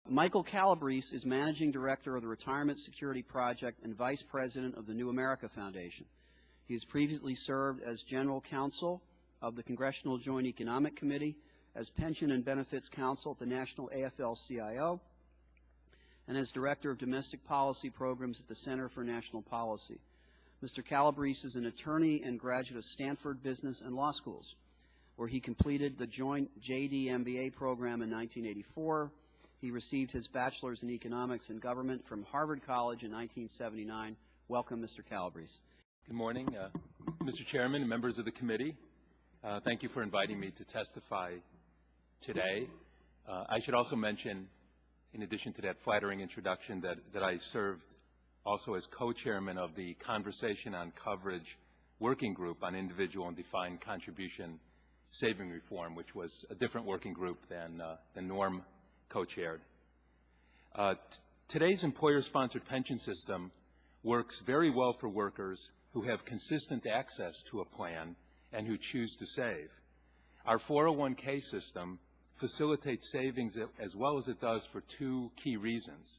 Michael Calabrese is Managing Director of the Retirement Security Project and Vice President of the New America Foundation. He has previously served as General Counsel of the Congressional Joint Economic Committee, as Pension and Benefits Counsel at the National AFL-CIO, and as Director of Domestic Policy Programs at the Center for National Policy. Mr. Calabrese is an attorney and graduate of Stanford Business and Law Schools, where he completed the joint JD MBA program in 1984. He received his bachelor's in economics and government from Harvard College in 1979. Welcome, Mr. Calabrese. Good morning, Mr. Chairman and members of the committee. Thank you for inviting me to testify today. I should also mention, in addition to that flattering introduction, that I served also as co-chairman of the Conversation on Coverage Working Group on Individual and Defined Contribution Saving Reform, which was a different working group than Norm co-chaired. Today's employer-sponsored pension system works very well for workers who have consistent access to a plan and who choose to save. Our 401k system facilitates savings as well as it does for two key reasons.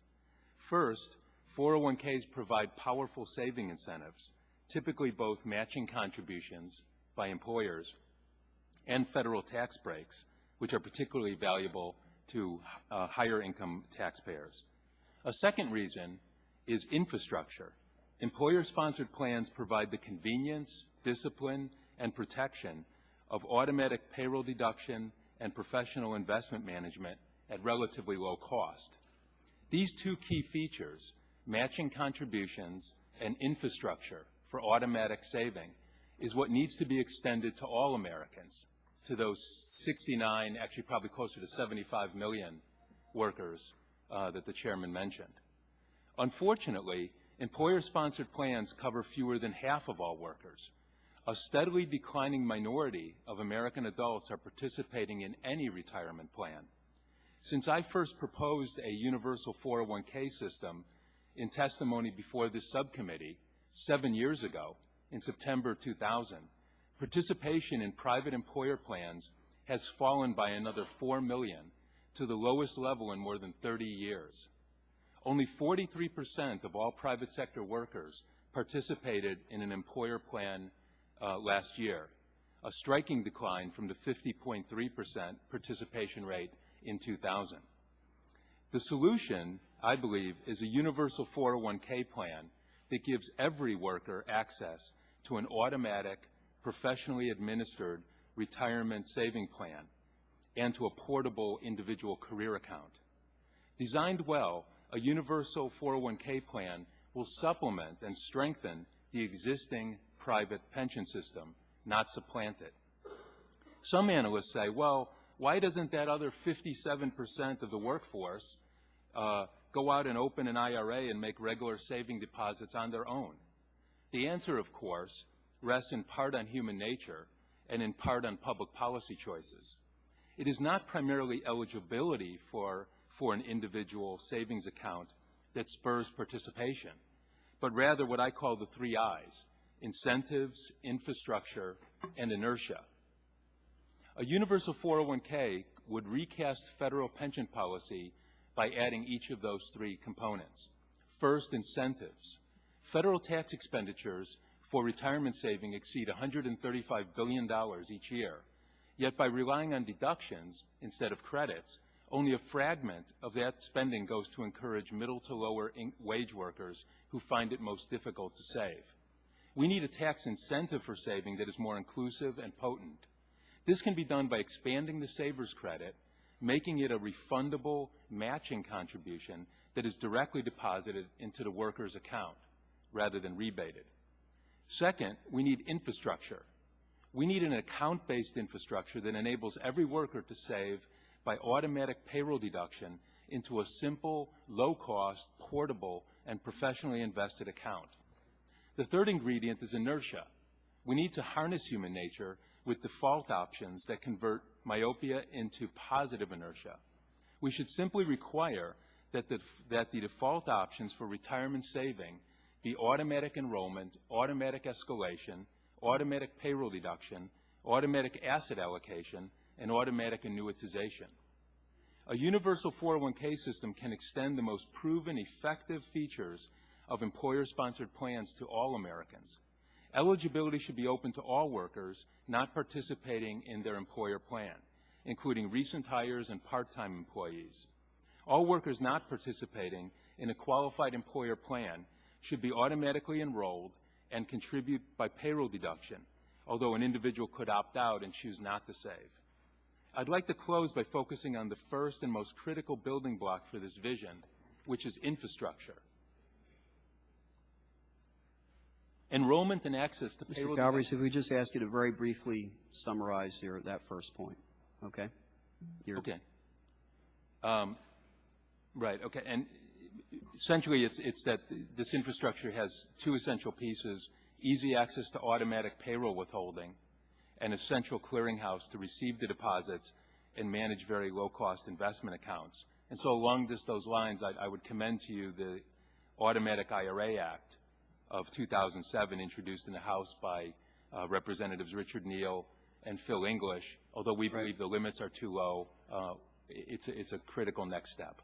First, 401ks provide powerful saving incentives, typically both matching contributions by employers and federal tax breaks, which are particularly valuable to higher income taxpayers. A second reason is infrastructure. Employer-sponsored plans provide the convenience, discipline, and protection of automatic payroll deduction and professional investment management at relatively low cost. These two key features, matching contributions and infrastructure for automatic saving, is what needs to be extended to all Americans, to those 69, actually probably closer to 75 million workers that the chairman mentioned. Unfortunately, employer-sponsored plans cover fewer than half of all workers. A steadily declining minority of American adults are participating in any retirement plan. Since I first proposed a universal 401k system in testimony before this subcommittee 7 years ago, in September 2000, participation in private employer plans has fallen by another 4 million to the lowest level in more than 30 years. Only 43% of all private sector workers participated in an employer plan last year, a striking decline from the 50.3% participation rate in 2000. The solution, I believe, is a universal 401k plan that gives every worker access to an automatic, professionally administered retirement saving plan and to a portable individual career account. Designed well, a universal 401k plan will supplement and strengthen the existing private pension system, not supplant it. Some analysts say, well, why doesn't that other 57% of the workforce go out and open an IRA and make regular saving deposits on their own? The answer, of course, rests in part on human nature and in part on public policy choices. It is not primarily eligibility for an individual savings account that spurs participation, but rather what I call the 3 I's: incentives, infrastructure, and inertia. A universal 401k would recast federal pension policy by adding each of those 3 components. First, incentives. Federal tax expenditures for retirement saving exceed $135 billion each year. Yet by relying on deductions instead of credits, only a fragment of that spending goes to encourage middle to lower wage workers who find it most difficult to save. We need a tax incentive for saving that is more inclusive and potent. This can be done by expanding the saver's credit, making it a refundable matching contribution that is directly deposited into the worker's account rather than rebated. Second, we need infrastructure. We need an account-based infrastructure that enables every worker to save by automatic payroll deduction into a simple, low-cost, portable, and professionally invested account. The third ingredient is inertia. We need to harness human nature with default options that convert myopia into positive inertia. We should simply require that the default options for retirement saving be automatic enrollment, automatic escalation, automatic payroll deduction, automatic asset allocation, and automatic annuitization. A universal 401k system can extend the most proven, effective features of employer-sponsored plans to all Americans. Eligibility should be open to all workers not participating in their employer plan, including recent hires and part-time employees. All workers not participating in a qualified employer plan should be automatically enrolled and contribute by payroll deduction, although an individual could opt out and choose not to save. I'd like to close by focusing on the first and most critical building block for this vision, which is infrastructure. Enrollment and access to payroll. Mr. Calabrese, if we just ask you to very briefly summarize that first point, okay? Okay. Right. Okay. And essentially, it's that this infrastructure has two essential pieces: easy access to automatic payroll withholding, and a central clearinghouse to receive the deposits and manage very low-cost investment accounts. And so, along those lines, I would commend to you the Automatic IRA Act of 2007, introduced in the House by Representatives Richard Neal and Phil English. Although we believe the limits are too low, it's a critical next step.